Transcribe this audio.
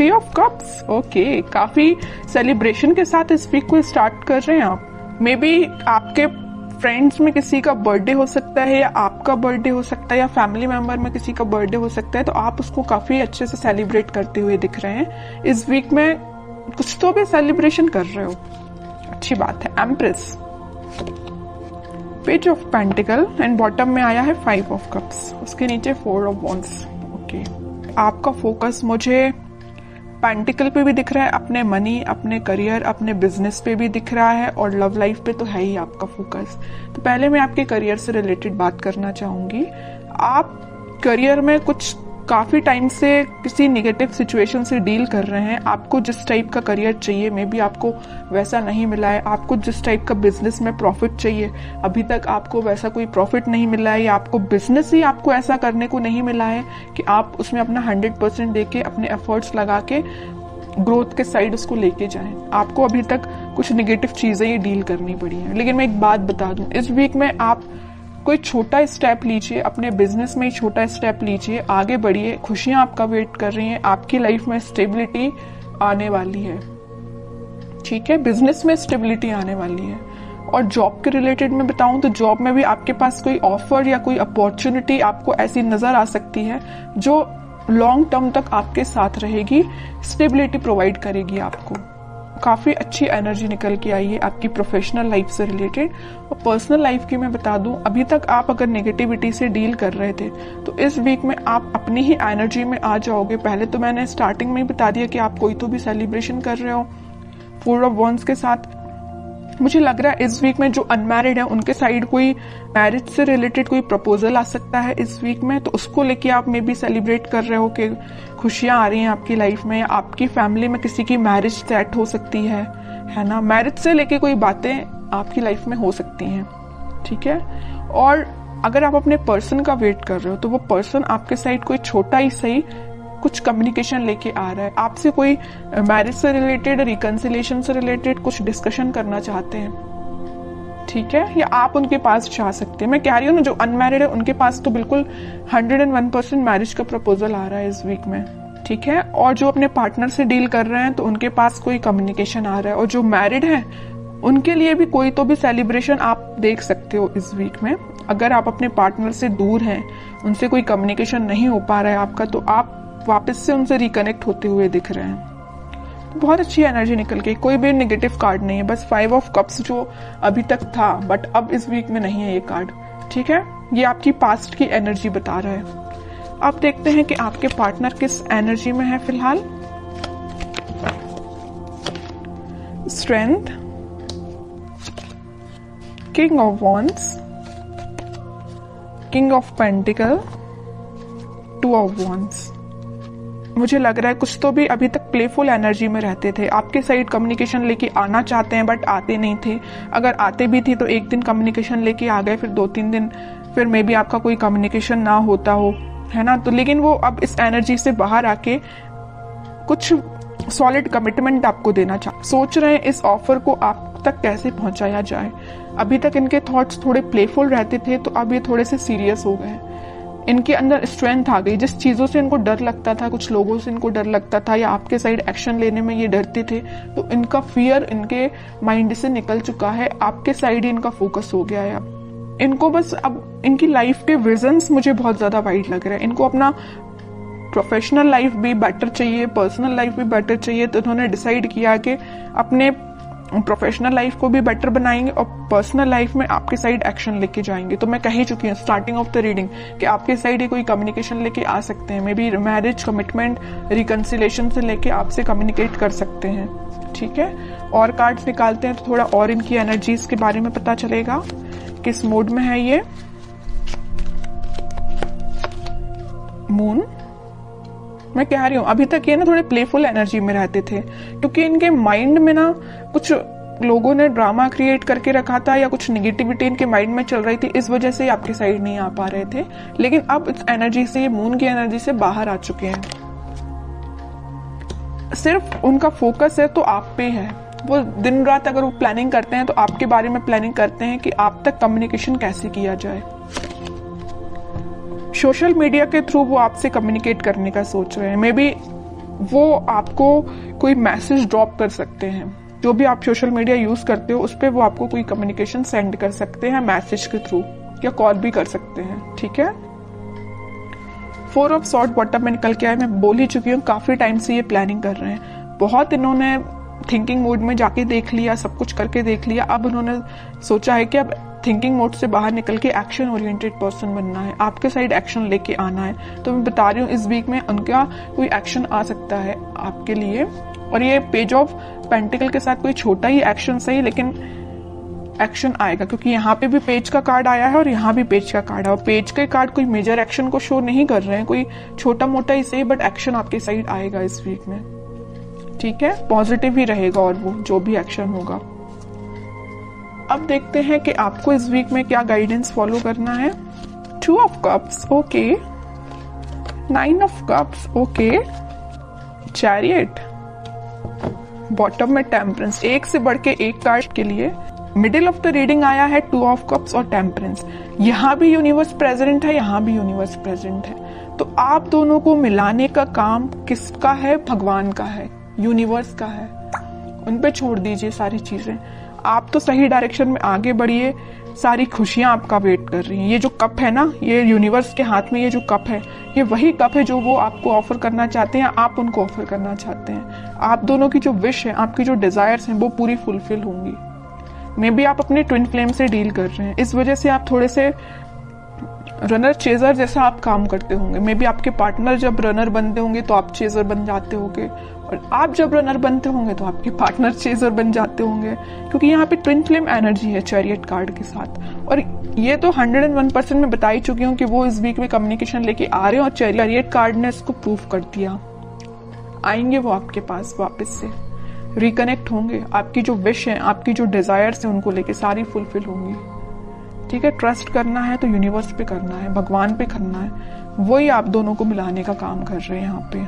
3 of cups, okay, काफी celebration के साथ इस वीक को स्टार्ट कर रहे हैं आप। मे बी आपके फ्रेंड्स में किसी का बर्थडे हो सकता है, या आपका बर्थडे हो सकता है, या फैमिली मेंबर में किसी का बर्थडे हो सकता है, तो आप उसको काफी अच्छे से सेलिब्रेट करते हुए दिख रहे हैं। इस वीक में कुछ तो भी सेलिब्रेशन कर रहे हो, अच्छी बात है। Empress, page of pentacle and bottom में आया है 5 ऑफ कप्स, उसके नीचे 4 ऑफ वॉन्ड्स। ओके, आपका फोकस मुझे पेंटिकल पे भी दिख रहा है, अपने मनी, अपने करियर, अपने बिजनेस पे भी दिख रहा है, और लव लाइफ पे तो है ही आपका फोकस। तो पहले मैं आपके करियर से रिलेटेड बात करना चाहूंगी। आप करियर में कुछ काफी टाइम से किसी नेगेटिव सिचुएशन से डील कर रहे हैं। आपको जिस टाइप का करियर चाहिए, मे बी आपको वैसा नहीं मिला है। आपको जिस टाइप का बिजनेस में प्रॉफिट चाहिए, अभी तक आपको वैसा कोई प्रॉफिट नहीं मिला है, या आपको बिजनेस ही आपको ऐसा करने को नहीं मिला है कि आप उसमें अपना 100% देके, अपने एफर्ट्स लगा के ग्रोथ के साइड उसको लेके जाएं। आपको अभी तक कुछ नेगेटिव चीजें ही डील करनी पड़ी हैं। लेकिन मैं एक बात बता दूं, इस वीक में आप कोई छोटा स्टेप लीजिए, अपने बिजनेस में ही छोटा स्टेप लीजिए, आगे बढ़िए। खुशियां आपका वेट कर रही हैं, आपकी लाइफ में स्टेबिलिटी आने वाली है, ठीक है, बिजनेस में स्टेबिलिटी आने वाली है। और जॉब के रिलेटेड में बताऊं तो जॉब में भी आपके पास कोई ऑफर या कोई अपॉर्चुनिटी आपको ऐसी नजर आ सकती है जो लॉन्ग टर्म तक आपके साथ रहेगी, स्टेबिलिटी प्रोवाइड करेगी आपको। काफी अच्छी एनर्जी निकल के आई है आपकी प्रोफेशनल लाइफ से रिलेटेड। और पर्सनल लाइफ की मैं बता दूं, अभी तक आप अगर नेगेटिविटी से डील कर रहे थे तो इस वीक में आप अपनी ही एनर्जी में आ जाओगे। पहले तो मैंने स्टार्टिंग में ही बता दिया कि आप कोई तो भी सेलिब्रेशन कर रहे हो 4 ऑफ वॉन्ड्स के साथ। मुझे लग रहा है इस वीक में जो अनमैरिड है उनके साइड कोई मैरिज से रिलेटेड कोई प्रपोजल आ सकता है इस वीक में, तो उसको लेके आप मे बी सेलिब्रेट कर रहे हो कि खुशियां आ रही हैं आपकी लाइफ में। आपकी फैमिली में किसी की मैरिज सेट हो सकती है ना। मैरिज से लेके कोई बातें आपकी लाइफ में हो सकती हैं, ठीक है। और अगर आप अपने पर्सन का वेट कर रहे हो तो वो पर्सन आपके साइड कोई छोटा ही सही कुछ कम्युनिकेशन लेके आ रहा है, आपसे कोई मैरिज से रिलेटेड, रिकंसिलेशन से रिलेटेड कुछ डिस्कशन करना चाहते हैं, ठीक है, या आप उनके पास जा सकते हैं। मैं कह रही हूँ ना, जो अनमैरिड है उनके पास तो बिल्कुल 101% मैरिज का प्रपोजल आ रहा है इस वीक में, ठीक है। और जो अपने पार्टनर से डील कर रहे हैं तो उनके पास कोई कम्युनिकेशन आ रहा है। और जो मैरिड है उनके लिए भी कोई तो भी सेलिब्रेशन आप देख सकते हो इस वीक में। अगर आप अपने पार्टनर से दूर हैं, उनसे कोई कम्युनिकेशन नहीं हो पा रहा है आपका, तो आप वापस से उनसे रिकनेक्ट होते हुए दिख रहे हैं। तो बहुत अच्छी एनर्जी निकल गई, कोई भी नेगेटिव कार्ड नहीं है, बस 5 ऑफ कप्स जो अभी तक था बट अब इस वीक में नहीं है ये कार्ड, ठीक है। ये आपकी पास्ट की एनर्जी बता रहा है। अब देखते हैं कि आपके पार्टनर किस एनर्जी में है फिलहाल। Strength, king of wands, king of pentacle, 2 of wands. मुझे लग रहा है कुछ तो भी अभी तक प्लेफुल एनर्जी में रहते थे, आपके साइड कम्युनिकेशन लेके आना चाहते हैं बट आते नहीं थे। अगर आते भी थे तो एक दिन कम्युनिकेशन लेके आ गए, फिर 2-3 दिन फिर मे बी आपका कोई कम्युनिकेशन ना होता हो, है ना। तो लेकिन वो अब इस एनर्जी से बाहर आके कुछ सॉलिड कमिटमेंट आपको देना सोच रहे हैं। इस ऑफर को आप तक कैसे पहुंचाया जाए। अभी तक इनके थॉट्स थोड़े प्लेफुल रहते थे, तो अब ये थोड़े से सीरियस हो गए। इनके अंदर स्ट्रेंथ आ गई। जिस चीजों से इनको डर लगता था, कुछ लोगों से इनको डर लगता था, या आपके साइड एक्शन लेने में ये डरते थे, तो इनका फियर इनके माइंड से निकल चुका है। आपके साइड ही इनका फोकस हो गया है। अब इनको बस अब इनकी लाइफ के विजन्स मुझे बहुत ज्यादा वाइड लग रहा है। इनको अपना प्रोफेशनल लाइफ भी बेटर चाहिए, पर्सनल लाइफ भी बेटर चाहिए, तो उन्होंने डिसाइड किया कि अपने प्रोफेशनल लाइफ को भी बेटर बनाएंगे और पर्सनल लाइफ में आपके साइड एक्शन लेके जाएंगे। तो मैं कह ही चुकी हूँ स्टार्टिंग ऑफ द रीडिंग कि आपके साइड ही कोई कम्युनिकेशन लेके आ सकते हैं। May be marriage, commitment, reconciliation से लेके आपसे कम्युनिकेट कर सकते हैं, ठीक है। और कार्ड्स निकालते हैं तो थोड़ा और इनकी एनर्जीज के बारे में पता चलेगा, किस मूड में है ये। मून, मैं कह रही हूँ अभी तक ये ना थोड़े प्लेफुल एनर्जी में रहते थे, क्योंकि इनके माइंड में ना कुछ लोगों ने ड्रामा क्रिएट करके रखा था या कुछ निगेटिविटी इनके माइंड में चल रही थी, इस वजह से आपके साइड नहीं आ पा रहे थे। लेकिन अब इस एनर्जी से, ये मून की एनर्जी से बाहर आ चुके हैं। सिर्फ उनका फोकस है तो आप पे है। वो दिन रात अगर वो प्लानिंग करते हैं तो आपके बारे में प्लानिंग करते हैं कि आप तक कम्युनिकेशन कैसे किया जाए। सोशल मीडिया के थ्रू वो आपसे कम्युनिकेट करने का सोच रहे हैं। मे बी वो आपको कोई मैसेज ड्रॉप कर सकते हैं। जो भी आप सोशल मीडिया यूज करते हो उस पर वो आपको कोई कम्युनिकेशन सेंड कर सकते हैं मैसेज के थ्रू, या कॉल भी कर सकते हैं, ठीक है। 4 ऑफ सॉर्ड बॉटम में निकल के आए। मैं बोल ही चुकी हूँ काफी टाइम से ये प्लानिंग कर रहे हैं, बहुत इन्होंने थिंकिंग मोड में जाके देख लिया, सब कुछ करके देख लिया। अब उन्होंने सोचा है कि अब थिंकिंग मोड से बाहर निकल के एक्शन ओरिएंटेड पर्सन बनना है, आपके साइड एक्शन लेके आना है। तो मैं बता रही हूँ इस वीक में उनका कोई एक्शन आ सकता है आपके लिए। और ये पेज ऑफ पेंटिकल के साथ कोई छोटा ही एक्शन सही, लेकिन एक्शन आएगा, क्योंकि यहाँ पे भी पेज का कार्ड आया है और यहाँ भी पेज का कार्ड है। और पेज के कार्ड कोई मेजर एक्शन को शो नहीं कर रहे हैं, कोई छोटा मोटा ही सही, बट एक्शन आपके साइड आएगा इस वीक में, ठीक है। पॉजिटिव ही रहेगा और वो जो भी एक्शन होगा। अब देखते हैं कि आपको इस वीक में क्या गाइडेंस फॉलो करना है। 2 of cups, okay. 9 of cups, okay. Chariot, bottom में टेम्परेंस, एक से बढ़ के एक कार्ड के लिए। मिडिल ऑफ द रीडिंग आया है 2 ऑफ कप्स और टेम्परेंस। यहाँ भी यूनिवर्स प्रेजेंट है, यहाँ भी यूनिवर्स प्रेजेंट है। तो आप दोनों को मिलाने का काम किसका है? भगवान का है, यूनिवर्स का है। उन पे छोड़ दीजिए सारी चीजें, आप तो सही डायरेक्शन में आगे बढ़िए। सारी खुशियां आपका वेट कर रही हैं। ये जो कप है ना, ये यूनिवर्स के हाथ में ये जो कप है, ये वही कप है जो वो आपको ऑफर करना चाहते हैं, आप उनको ऑफर करना चाहते हैं। आप दोनों की जो विश है, आपकी जो डिजायर्स हैं, वो पूरी फुलफिल होंगी। मे बी आप अपने ट्विन फ्लेम से डील कर रहे हैं, इस वजह से आप थोड़े से रनर चेजर जैसा आप काम करते होंगे। मे बी आपके पार्टनर जब रनर बनते होंगे तो आप चेजर बन जाते होंगे, और आप जब रनर बनते होंगे तो आपके पार्टनर चेजर बन जाते होंगे, क्योंकि यहाँ पे ट्विन फ्लेम एनर्जी है चैरियट कार्ड के साथ। और ये तो 101% में बता ही चुकी हूँ कि वो इस वीक में कम्युनिकेशन लेके आ रहे हैं, और चैरियट कार्ड ने इसको प्रूफ कर दिया। आएंगे वो आपके पास वापस से, रिकनेक्ट होंगे। आपकी जो विश है, आपकी जो डिजायर्स है, उनको लेके सारी फुलफिल होंगी, ठीक है। ट्रस्ट करना है तो यूनिवर्स पे करना है, भगवान पे करना है, वही आप दोनों को मिलाने का काम कर रहे हैं यहाँ पे।